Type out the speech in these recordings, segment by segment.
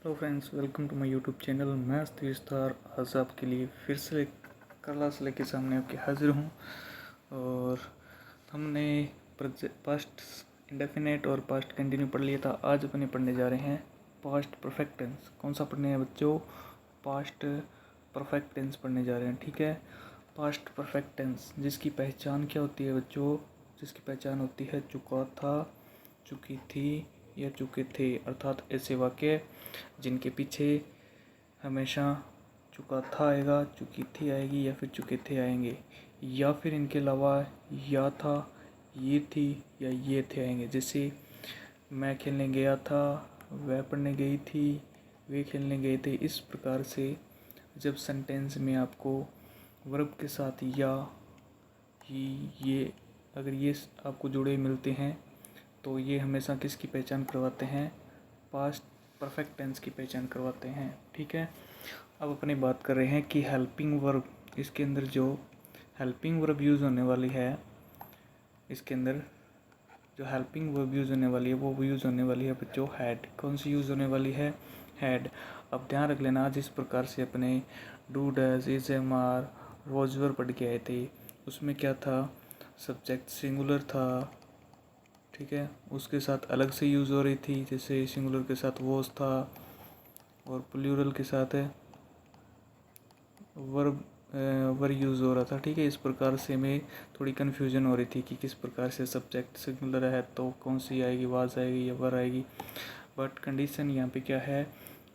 Hello friends, welcome to my YouTube channel. मैं तीर star आज आपके लिए फिर से क्लास लेके सामने आपके हाजिर हूँ। और हमने पास्ट इंडेफिनेट और पास्ट कंटिन्यू पढ़ लिया था। आज अपने पढ़ने जा रहे हैं पास्ट परफेक्ट टेंस। कौन सा पढ़ने हैं बच्चों? पास्ट परफेक्ट टेंस पढ़ने जा रहे हैं। ठीक है, पास्ट परफेक्ट टेंस जिसकी पहचान क्या होती है बच्चों? जिसकी पहचान होती है चुका था, चुकी थी या चुके थे। अर्थात ऐसे वाक्य जिनके पीछे हमेशा चुका था आएगा, चुकी थी आएगी या फिर चुके थे आएंगे, या फिर इनके अलावा या था, ये थी या ये थे आएंगे। जैसे मैं खेलने गया था, वह पढ़ने गई थी, वे खेलने गए थे। इस प्रकार से जब सेंटेंस में आपको वर्ब के साथ या ही, ये अगर ये आपको जुड़े मिलते हैं तो ये हमेशा किसकी पहचान करवाते हैं? पास्ट परफेक्ट टेंस की पहचान करवाते हैं। ठीक है, अब अपनी बात कर रहे हैं कि हेल्पिंग वर्ब। इसके अंदर जो हेल्पिंग वर्ब यूज़ होने वाली है, इसके अंदर जो हेल्पिंग वर्ब यूज़ होने वाली है वो यूज़ होने वाली है बच्चों हैड। कौन सी यूज़ होने वाली है? हैड। अब ध्यान रख लेना, जिस प्रकार से अपने do, does, is, am, are, was, were पढ़ के आए थे, उसमें क्या था? सब्जेक्ट सिंगुलर था। ठीक है, उसके साथ अलग से यूज़ हो रही थी। जैसे सिंगुलर के साथ वॉज था और प्लूरल के साथ वर्ब वर यूज़ हो रहा था। ठीक है, इस प्रकार से मैं थोड़ी कन्फ्यूजन हो रही थी कि किस प्रकार से सब्जेक्ट सिंगुलर है तो कौन सी आएगी, वाज आएगी या वर आएगी। बट कंडीशन यहाँ पे क्या है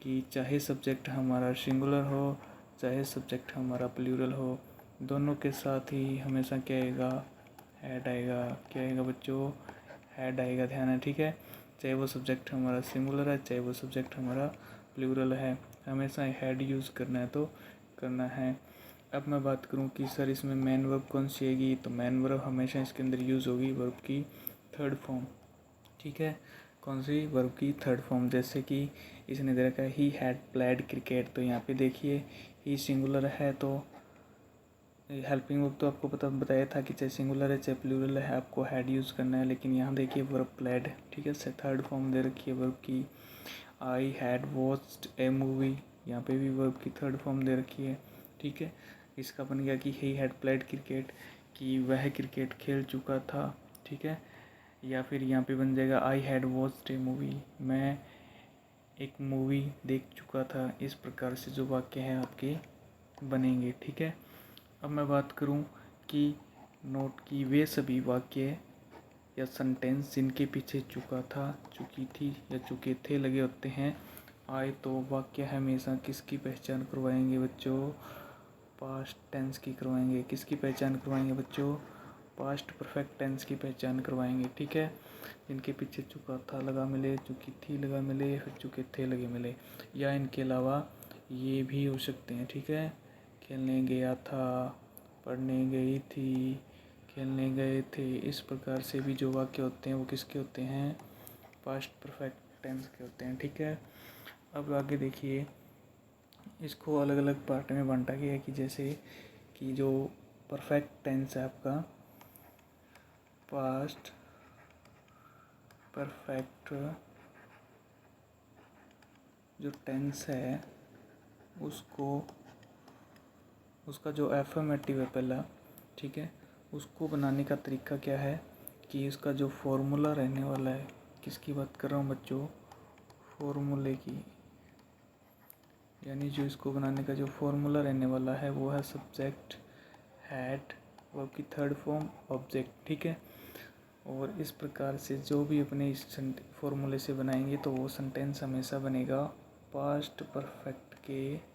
कि चाहे सब्जेक्ट हमारा सिंगुलर हो, चाहे सब्जेक्ट हमारा प्लूरल हो, दोनों के साथ ही हमेशा क्या आएगा? हैड आएगा। क्या आएगा बच्चों? हैड आएगा। ध्यान है। ठीक है, चाहे वो सब्जेक्ट हमारा सिंगुलर है, चाहे वो सब्जेक्ट हमारा प्लूरल है, हमेशा हैड यूज़ करना है तो करना है। अब मैं बात करूं कि सर इसमें मेन वर्ब कौन सी आएगी, तो मेन वर्ब हमेशा इसके अंदर यूज़ होगी वर्ब की थर्ड फॉर्म। ठीक है, कौन सी? वर्ब की थर्ड फॉर्म। जैसे कि इसने दे रखा है ही हैड प्लेड क्रिकेट, तो यहाँ पे देखिए ही सिंगुलर है तो हेल्पिंग वर्ब तो आपको बताया था कि चाहे सिंगुलर है चाहे प्लूरल है आपको हैड यूज़ करना है। लेकिन यहाँ देखिए वर्ब प्लेड। ठीक है, थर्ड फॉर्म दे रखी है वर्ब की। I had watched A movie, यहाँ पे भी वर्ब की थर्ड फॉर्म दे रखी है। ठीक है, इसका बन गया कि ही हैड प्लेड क्रिकेट, कि वह क्रिकेट खेल चुका था। ठीक है, या फिर यहाँ पे बन जाएगा I had watched A movie, मैं एक मूवी देख चुका था। इस प्रकार से जो वाक्य हैं आपके बनेंगे। ठीक है, अब मैं बात करूं कि नोट की वे सभी वाक्य या सेंटेंस जिनके पीछे चुका था, चुकी थी या चुके थे लगे होते हैं आए, तो वाक्य हमेशा किसकी पहचान करवाएंगे बच्चों? पास्ट टेंस की करवाएंगे। किसकी पहचान करवाएंगे बच्चों? पास्ट परफेक्ट टेंस की पहचान करवाएंगे। ठीक है, जिनके पीछे चुका था लगा मिले, चुकी थी लगा मिले, फिर चुके थे लगे मिले, या इनके अलावा ये भी हो सकते हैं। ठीक है, खेलने गया था, पढ़ने गई थी, खेलने गए थे। इस प्रकार से भी जो वाक्य होते हैं वो किसके होते हैं? पास्ट परफेक्ट टेंस के होते हैं। ठीक है, अब आगे देखिए, इसको अलग अलग पार्ट में बांटा गया है कि जैसे कि जो परफेक्ट टेंस है आपका, पास्ट परफेक्ट जो टेंस है उसका जो एफर्मेटिव है पहला, ठीक है, उसको बनाने का तरीका क्या है कि इसका जो फॉर्मूला रहने वाला है, किसकी बात कर रहा हूँ बच्चों? फॉर्मूले की। यानी जो इसको बनाने का जो फॉर्मूला रहने वाला है वो है सब्जेक्ट, हैड, वर्ब की थर्ड फॉर्म, ऑब्जेक्ट। ठीक है, और इस प्रकार से जो भी अपने इस फॉर्मूले से बनाएंगे तो वो सेंटेंस हमेशा बनेगा पास्ट परफेक्ट के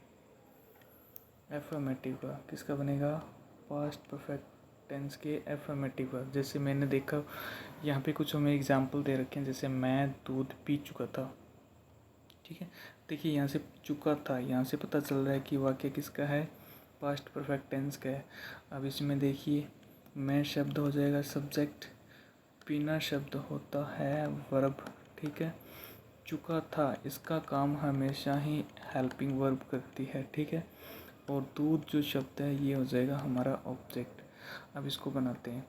एफर्मेटिव का। किसका बनेगा? पास्ट परफेक्ट टेंस के एफर्मेटिव का। जैसे मैंने देखा यहाँ पे कुछ हमें एग्जाम्पल दे रखे हैं, जैसे मैं दूध पी चुका था। ठीक है, देखिए यहाँ से चुका था, यहाँ से पता चल रहा है कि वाक्य किसका है? पास्ट परफेक्ट टेंस का है। अब इसमें देखिए मैं शब्द हो जाएगा सब्जेक्ट, पीना शब्द होता है वर्ब। ठीक है, चुका था इसका काम हमेशा ही हेल्पिंग वर्ब करती है। ठीक है, और दूध जो शब्द है ये हो जाएगा हमारा ऑब्जेक्ट। अब इसको बनाते हैं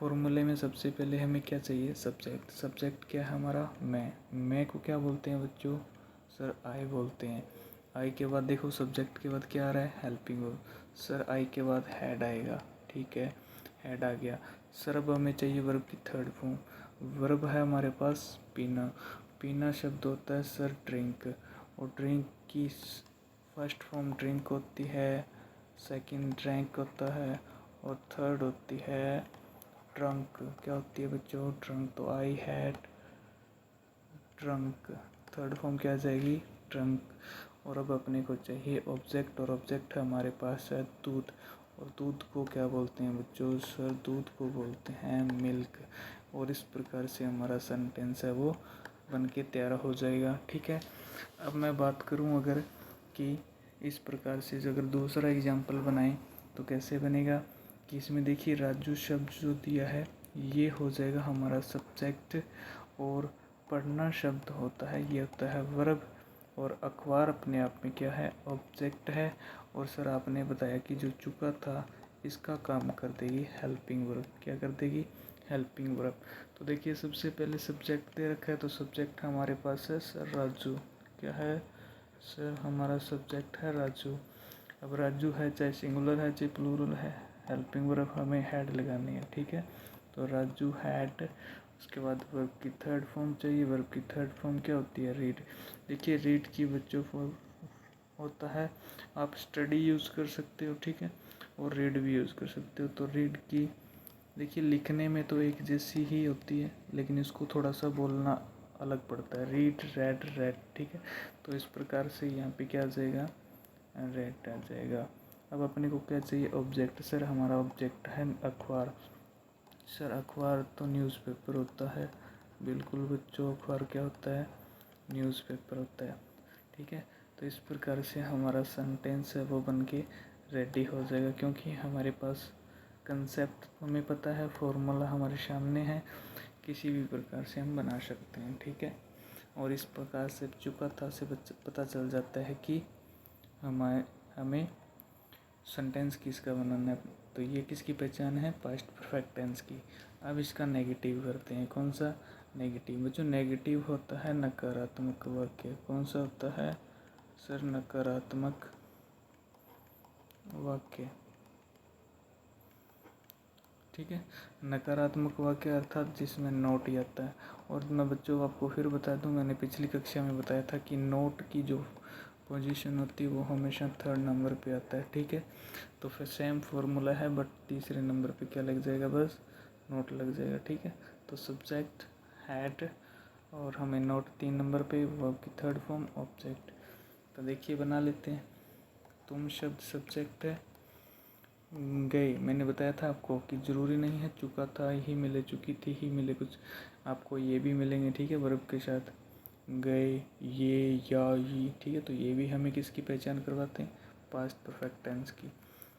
फॉर्मूले में। सबसे पहले हमें क्या चाहिए? सब्जेक्ट। सब्जेक्ट क्या है हमारा? मैं को क्या बोलते हैं बच्चों? सर आई बोलते हैं। आई के बाद देखो सब्जेक्ट के बाद क्या आ रहा है, हेल्पिंग वर्ब। सर आई के बाद हैड आएगा, ठीक है, हैड आ गया। सर अब हमें चाहिए वर्ब की थर्ड फॉर्म। वर्ब है हमारे पास पीना। पीना शब्द होता है सर ड्रिंक, और ड्रिंक की फर्स्ट फॉर्म ड्रिंक होती है, सेकंड ड्रैंक होता है, और थर्ड होती है ड्रंक। क्या होती है बच्चों, ड्रंक। तो I had drunk, third form क्या आ जाएगी, ड्रंक। और अब अपने को चाहिए ऑब्जेक्ट, और ऑब्जेक्ट हमारे पास है दूध। और दूध को क्या बोलते हैं बच्चों, सर दूध को बोलते हैं मिल्क। और इस प्रकार से हमारा सेंटेंस है वो बन के तैयार हो जाएगा, ठीक है। अब मैं बात करूं अगर कि इस प्रकार से अगर दूसरा एग्जाम्पल बनाएं तो कैसे बनेगा, कि इसमें देखिए राजू शब्द जो दिया है ये हो जाएगा हमारा सब्जेक्ट, और पढ़ना शब्द होता है ये होता है वर्ब, और अखबार अपने आप में क्या है, ऑब्जेक्ट है। और सर आपने बताया कि जो चुका था इसका काम कर देगी हेल्पिंग वर्ब। क्या कर देगी, हेल्पिंग वर्ब। तो देखिए सबसे पहले सब्जेक्ट दे रखा है, तो सब्जेक्ट हमारे पास है सर राजू। क्या है सर, हमारा सब्जेक्ट है राजू। अब राजू है चाहे सिंगुलर है चाहे प्लूरल है, हेल्पिंग वर्ब हमें हैड लगानी है, ठीक है। तो राजू हैड, उसके बाद वर्ब की थर्ड फॉर्म चाहिए। वर्ब की थर्ड फॉर्म क्या होती है, रीड। देखिए रीड की बच्चों फॉर्म होता है, आप स्टडी यूज़ कर सकते हो, ठीक है, और रीड भी यूज़ कर सकते हो। तो रीड की देखिए लिखने में तो एक जैसी ही होती है, लेकिन इसको थोड़ा सा बोलना अलग पड़ता है, रीड रेड रेड, ठीक है। तो इस प्रकार से यहाँ पे क्या आ जाएगा, रेड आ जाएगा। अब अपने को क्या चाहिए, ऑब्जेक्ट। सर हमारा ऑब्जेक्ट है अखबार। सर अखबार तो न्यूज़पेपर होता है, बिल्कुल बच्चों, अखबार क्या होता है, न्यूज़पेपर होता है, ठीक है। तो इस प्रकार से हमारा सेंटेंस है वो बन के रेडी हो जाएगा, क्योंकि हमारे पास कंसेप्ट हमें पता है, फॉर्मूला हमारे सामने है, किसी भी प्रकार से हम बना सकते हैं, ठीक है। और इस प्रकार से चुका था से पता चल जाता है कि हमें सेंटेंस किसका बनाना है। तो ये किसकी पहचान है, पास्ट परफेक्ट टेंस की। अब इसका नेगेटिव करते हैं, कौन सा, नेगेटिव। जो नेगेटिव होता है नकारात्मक वाक्य, कौन सा होता है सर, नकारात्मक वाक्य, ठीक है। नकारात्मक वाक्य अर्थात जिसमें नोट ही आता है। और मैं बच्चों आपको फिर बता दूं, मैंने पिछली कक्षा में बताया था कि नोट की जो पोजीशन होती है वो हमेशा थर्ड नंबर पे आता है, ठीक है। तो फिर सेम फॉर्मूला है, बट तीसरे नंबर पे क्या लग जाएगा, बस नोट लग जाएगा, ठीक है। तो सब्जेक्ट हैड, और हमें नोट 3 नंबर पे, वर्ब की थर्ड फॉर्म ऑब्जेक्ट। तो देखिए बना लेते हैं। तुम शब्द सब्जेक्ट है, गए मैंने बताया था आपको कि ज़रूरी नहीं है चुका था ही मिले, चुकी थी ही मिले, कुछ आपको ये भी मिलेंगे, ठीक है, वर्ब के साथ। गए, ये, या, ये, ठीक है। तो ये भी हमें किसकी पहचान करवाते हैं, पास्ट परफेक्ट टेंस की।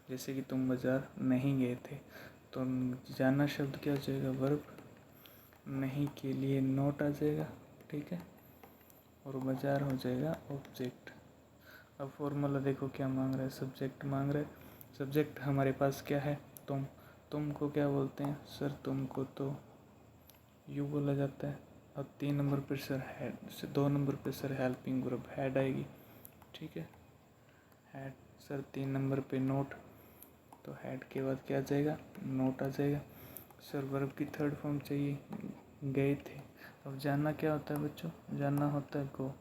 जैसे कि तुम बाज़ार नहीं गए थे, तो जाना शब्द क्या हो जाएगा, वर्ब। नहीं के लिए नोट आ जाएगा, ठीक है, और बाज़ार हो जाएगा ऑब्जेक्ट। अब फॉर्मूला देखो क्या मांग रहा है, सब्जेक्ट मांग रहा है। सब्जेक्ट हमारे पास क्या है, तुम को क्या बोलते हैं सर, तुमको तो यू बोला जाता है। अब 3 नंबर पर सर हैड, 2 नंबर पर सर हेल्पिंग वर्ब हैड आएगी, ठीक है, हैड। सर 3 नंबर पे नोट, तो हैड के बाद क्या आ जाएगा, नोट आ जाएगा। सर वर्ब की थर्ड फॉर्म चाहिए, गए थे। अब जाना क्या होता है बच्चों, जाना होता है गो।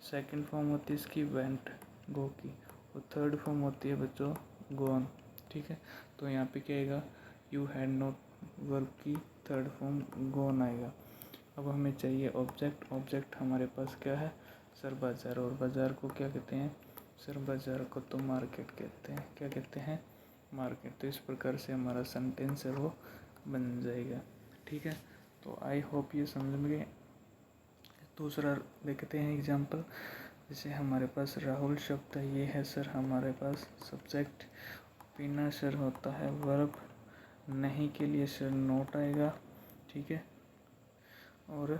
सेकंड फॉर्म होती है इसकी वेंट, गो की। और थर्ड फॉर्म होती है बच्चों गोन, ठीक है। तो यहाँ पे क्या आएगा, यू हैड नोट, वर्ब की थर्ड फॉर्म गोन आएगा। अब हमें चाहिए ऑब्जेक्ट। ऑब्जेक्ट हमारे पास क्या है सर, बाज़ार। और बाज़ार को क्या कहते हैं सर, बाज़ार को तो मार्केट कहते हैं। क्या कहते हैं, मार्केट। तो इस प्रकार से हमारा सेंटेंस है वो बन जाएगा, ठीक है। तो आई होप ये समझ में गए। दूसरा देखते हैं एग्जाम्पल। जैसे हमारे पास राहुल शब्द है, ये है सर हमारे पास सब्जेक्ट। पीना सर होता है वर्ब। नहीं के लिए सर नोट आएगा, ठीक है, और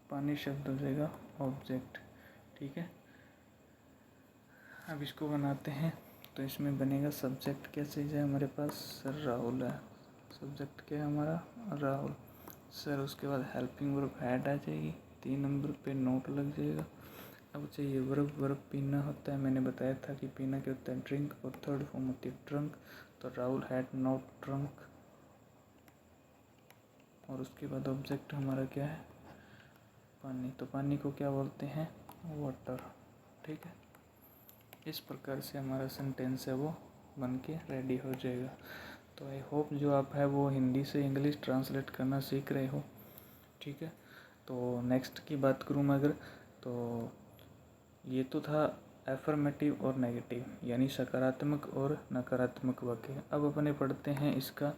पानी शब्द हो जाएगा ऑब्जेक्ट, ठीक है। अब इसको बनाते हैं, तो इसमें बनेगा सब्जेक्ट क्या चाहिए हमारे पास सर, राहुल है। सब्जेक्ट क्या है हमारा, राहुल। सर उसके बाद हेल्पिंग वर्ब हैड आ जाएगी, 3 नंबर पे नोट लग जाएगा। अब चाहिए वर्ब। वर्ब पीना होता है, मैंने बताया था कि पीना क्या होता है, ड्रिंक, और थर्ड फॉर्म होती है ड्रंक। तो राहुल हैड नॉट ड्रंक। और उसके बाद ऑब्जेक्ट हमारा क्या है, पानी। तो पानी को क्या बोलते हैं, वाटर। ठीक है, इस प्रकार से हमारा सेंटेंस है वो बन के रेडी हो जाएगा। तो आई होप जो आप है वो हिंदी से इंग्लिश ट्रांसलेट करना सीख रहे हो। ठीक है, तो नेक्स्ट की बात करूँ मैं अगर, तो ये तो था एफर्मेटिव और नेगेटिव, यानी सकारात्मक और नकारात्मक वाक्य। अब अपने पढ़ते हैं इसका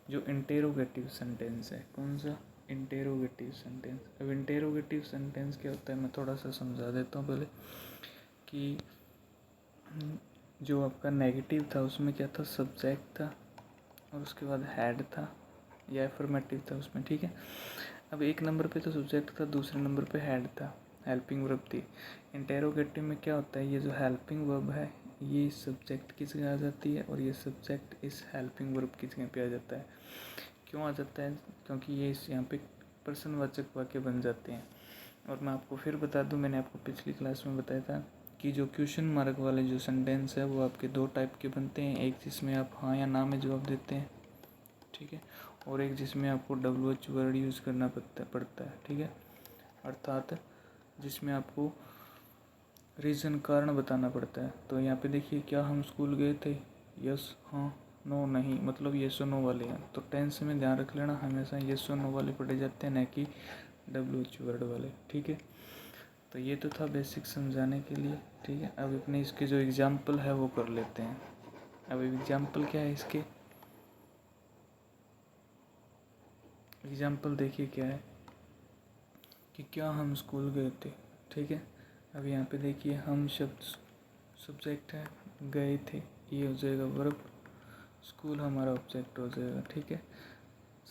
जो इंटेरोगेटिव सेंटेंस है। कौन सा, इंटेरोगेटिव सेंटेंस। अब इंटेरोगेटिव सेंटेंस क्या होता है, मैं थोड़ा सा समझा देता हूँ पहले कि जो आपका नेगेटिव था उसमें क्या था, सब्जेक्ट था और उसके बाद हैड था या एफर्मेटिव था उसमें। ठीक है, अब एक नंबर पे तो सब्जेक्ट था, दूसरे नंबर पे हैड था, हेल्पिंग वर्ब थी। इंटेरोगेटिव में क्या होता है, ये जो हेल्पिंग वर्ब है ये सब्जेक्ट की जगह आ जाती है और ये सब्जेक्ट इस हेल्पिंग वर्ब की जगह पे आ जाता है। क्यों आ जाता है, क्योंकि ये इस यहाँ पे प्रश्नवाचक वाक्य बन जाते हैं। और मैं आपको फिर बता दूं, मैंने आपको पिछली क्लास में बताया था कि जो क्वेश्चन मार्क वाले जो सेंटेंस है वो आपके दो टाइप के बनते हैं। एक जिसमें आप हाँ या ना में जवाब देते हैं, ठीक है, और एक जिसमें आपको WH वर्ड यूज़ करना पड़ता है। ठीक है, अर्थात जिसमें आपको रीज़न, कारण बताना पड़ता है। तो यहाँ पे देखिए, क्या हम स्कूल गए थे, यस, हाँ, नो, नहीं, मतलब येस और नो वाले हैं। तो टेंस में ध्यान रख लेना, हमेशा येस और नो वाले पढ़े जाते हैं, न कि WH वर्ड वाले। ठीक है, तो ये तो था बेसिक समझाने के लिए। ठीक है, अब अपने इसके जो एग्जाम्पल है वो कर लेते हैं। अब एग्जाम्पल क्या है इसके, एग्जाम्पल देखिए क्या है कि क्या हम स्कूल गए थे। ठीक है, अब यहाँ पे देखिए हम शब्द सब्जेक्ट है, गए थे ये हो जाएगा वर्ब, स्कूल हमारा ऑब्जेक्ट हो जाएगा। ठीक है,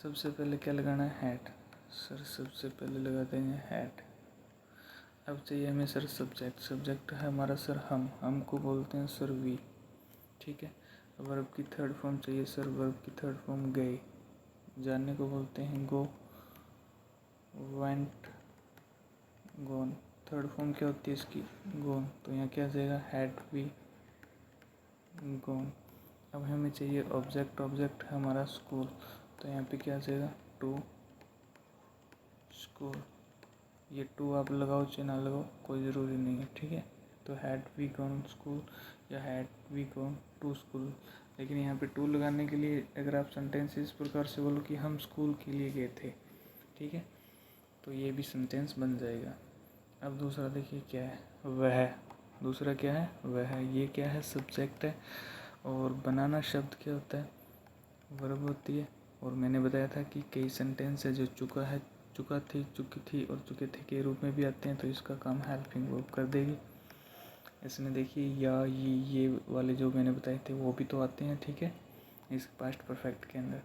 सबसे पहले क्या लगाना है, हैड। सर सबसे पहले लगा देंगे हैड। अब चाहिए हमें सर सब्जेक्ट। सब्जेक्ट है हमारा सर हम को बोलते हैं सर वी। ठीक है, वर्ब की थर्ड फॉर्म चाहिए सर, वर्ब की थर्ड फॉर्म गए, जाने को बोलते हैं गो, वेंट, गोन। थर्ड फॉर्म क्या होती है इसकी, गोन। तो यहाँ क्या आ जाएगा, हैड वी गोन। अब हमें चाहिए ऑब्जेक्ट। ऑब्जेक्ट है हमारा स्कूल, तो यहाँ पे क्या आ जाएगा, टू स्कूल। ये टू आप लगाओ चाहे ना लगाओ कोई ज़रूरी नहीं है। ठीक है, तो हैड वी गॉन स्कूल या had we gone to school. लेकिन यहाँ पे टू लगाने के लिए अगर आप सेंटेंस इस प्रकार से बोलो कि हम स्कूल के लिए गए थे, ठीक है, तो ये भी सेंटेंस बन जाएगा। अब दूसरा देखिए क्या है, वह। दूसरा क्या है, वह। ये क्या है, सब्जेक्ट है। और बनाना शब्द क्या होता है, वर्ब होती है। और मैंने बताया था कि कई सेंटेंस है जो चुका है, चुका थी, चुकी थी और चुके थे के रूप में भी आते हैं, तो इसका काम हेल्पिंग वर्ब कर देगी। इसमें देखिए या ये वाले जो मैंने बताए थे वो भी तो आते हैं। ठीक है, इस पास्ट परफेक्ट के अंदर।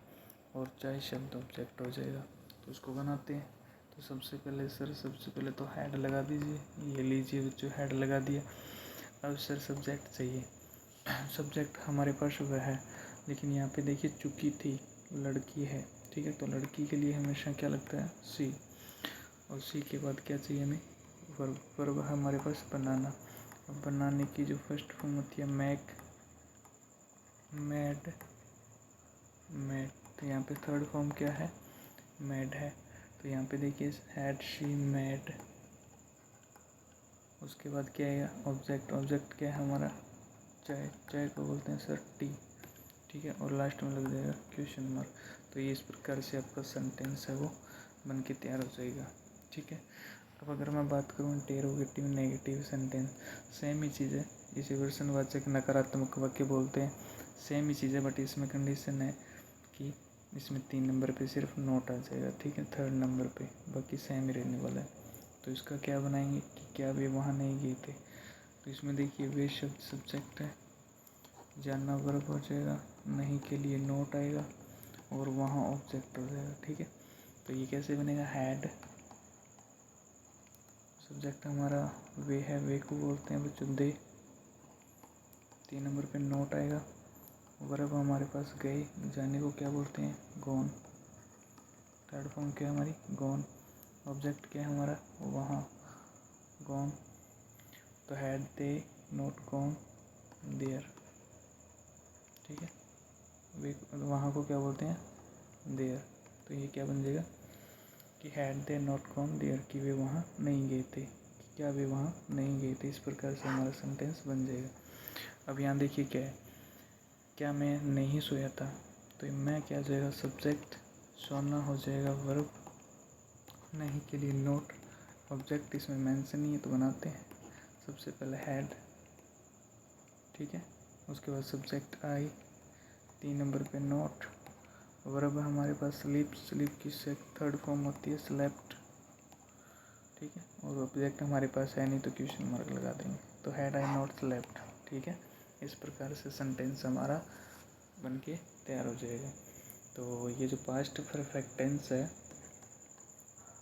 और चाहे शब्द ऑब्जेक्ट हो जाएगा, तो उसको बनाते हैं। तो सबसे पहले सर, सबसे पहले तो हेड लगा दीजिए, ये लीजिए बच्चों, हेड लगा दिया। अब सर सब्जेक्ट चाहिए। सब्जेक्ट हमारे पास वह है, लेकिन यहाँ पे देखिए चुकी थी, लड़की है। ठीक है, तो लड़की के लिए हमेशा क्या लगता है, सी। और सी के बाद क्या चाहिए हमें, वर्ब। वर्ब हमारे पास बनाना। अब बनाने की जो फर्स्ट फॉर्म होती है मैक, मेड, मेड। तो यहाँ पे थर्ड फॉर्म क्या है, मेड है। तो यहाँ पे देखिए हैड शी मेड। उसके बाद क्या है ऑब्जेक्ट। ऑब्जेक्ट क्या है हमारा, चाय। चाय को बोलते हैं सर टी। ठीक है, और लास्ट में लग जाएगा क्वेश्चन मार्क। तो ये इस प्रकार से आपका सेंटेंस है वो बन के तैयार हो जाएगा। ठीक है, अब अगर मैं बात करूँ इंटेरोगेटिव नेगेटिव सेंटेंस, सेम ही चीज़ है। इसे प्रश्नवाचक नकारात्मक वाक्य बोलते हैं, सेम ही चीज़ है, बट इसमें कंडीशन है कि इसमें 3 नंबर पे सिर्फ नोट आ जाएगा। ठीक है, थर्ड नंबर पे बाकी सेम ही रहने वाला है। तो इसका क्या बनाएंगे कि क्या वे वहाँ नहीं गए थे। तो इसमें देखिए वे शब्द सब्जेक्ट है, जानना वर्ब हो जाएगा, नहीं के लिए नोट आएगा और वहाँ ऑब्जेक्ट हो जाएगा। ठीक है, तो ये कैसे बनेगा, हैड। सब्जेक्ट हमारा वे है, वे को बोलते हैं बच्चों दे। 3 नंबर पे नोट आएगा। वर्ब हमारे पास गए, जाने को क्या बोलते हैं, गॉन। थर्ड फॉर्म क्या है हमारी, गॉन। ऑब्जेक्ट क्या है हमारा, वहाँ, गॉन। तो had they not gone there, ठीक है, वे वहाँ को क्या बोलते हैं, देयर। तो ये क्या बन जाएगा कि had they not gone there, कि वे वहाँ नहीं गए थे, कि क्या वे वहाँ नहीं गए थे। इस प्रकार से हमारा सेंटेंस बन जाएगा। अब यहाँ देखिए क्या है, क्या मैं नहीं सोया था, तो मैं क्या हो जाएगा, सब्जेक्ट, सोना हो जाएगा वर्ब, नहीं के लिए नोट, ऑब्जेक्ट इसमें मेंशन नहीं है तो बनाते हैं सबसे पहले हैड, ठीक है, उसके बाद सब्जेक्ट आई, 3 नंबर पे नोट, वर्ब हमारे पास स्लीप, स्लीप की थर्ड फॉर्म होती है स्लेप्ट, ठीक है, और ऑब्जेक्ट हमारे पास है नहीं तो क्वेश्चन मार्क लगा देंगे, तो हैड आई नॉट स्लेप्ट, ठीक है। इस प्रकार से सेंटेंस हमारा बन के तैयार हो जाएगा। तो ये जो पास्ट परफेक्ट टेंस है,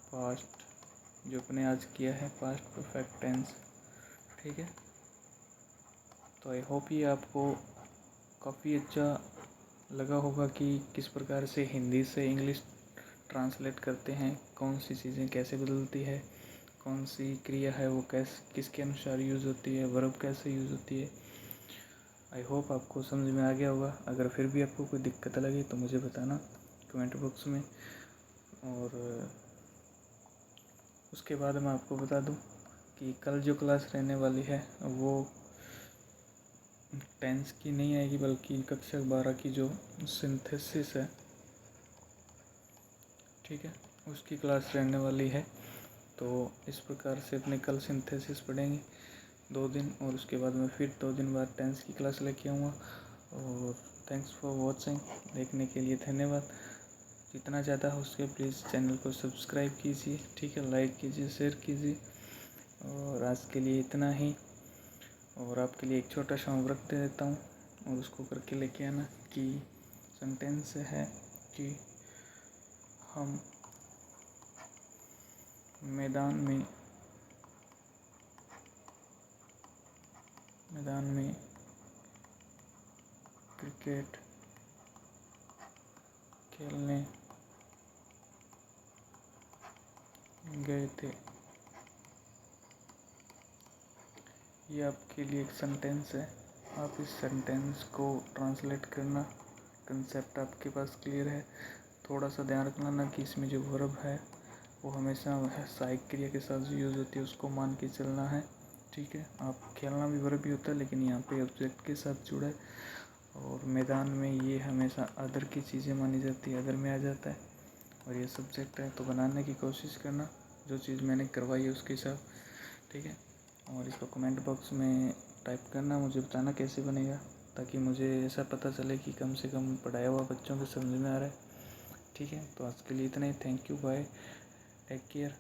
पास्ट जो अपने आज किया है पास्ट परफेक्ट टेंस, ठीक है। तो आई होप ये आपको काफ़ी अच्छा लगा होगा कि किस प्रकार से हिंदी से इंग्लिश ट्रांसलेट करते हैं, कौन सी चीज़ें कैसे बदलती है, कौन सी क्रिया है वो किसके अनुसार यूज़ होती है, वर्ब कैसे यूज़ होती है। आई होप आपको समझ में आ गया होगा। अगर फिर भी आपको कोई दिक्कत लगी तो मुझे बताना कमेंट बॉक्स में। और उसके बाद मैं आपको बता दूं कि कल जो क्लास रहने वाली है वो टेंस की नहीं आएगी, बल्कि कक्षा 12 की जो सिंथेसिस है, ठीक है, उसकी क्लास रहने वाली है। तो इस प्रकार से अपने कल सिंथेसिस पढ़ेंगे 2 दिन, और उसके बाद में फिर 2 दिन बाद टेंस की क्लास लेके आऊँगा। और थैंक्स फॉर वॉचिंग, देखने के लिए धन्यवाद। जितना ज़्यादा हो सके प्लीज़ चैनल को सब्सक्राइब कीजिए, ठीक है, लाइक कीजिए, शेयर कीजिए। और आज के लिए इतना ही। और आपके लिए एक छोटा सा होमवर्क दे देता हूँ और उसको करके लेके आना। कि सेंटेंस है कि हम मैदान में क्रिकेट खेलने गए थे। ये आपके लिए एक सेंटेंस है, आप इस सेंटेंस को ट्रांसलेट करना। कंसेप्ट आपके पास क्लियर है। थोड़ा सा ध्यान रखना ना कि इसमें जो वर्ब है वो हमेशा सहायक क्रिया के साथ जो यूज़ होती है उसको मान के चलना है, ठीक है। आप खेलना भी वर्ब ही होता है, लेकिन यहाँ पे ऑब्जेक्ट के साथ जुड़ा है। और मैदान में ये हमेशा अदर की चीज़ें मानी जाती है, अदर में आ जाता है, और ये सब्जेक्ट है। तो बनाने की कोशिश करना जो चीज़ मैंने करवाई है उसके हिसाब, ठीक है। और इसको कमेंट बॉक्स में टाइप करना, मुझे बताना कैसे बनेगा, ताकि मुझे ऐसा पता चले कि कम से कम पढ़ाया हुआ बच्चों को समझ में आ रहा है, ठीक है। तो आज के लिए इतना ही। Thank you, bye, take care.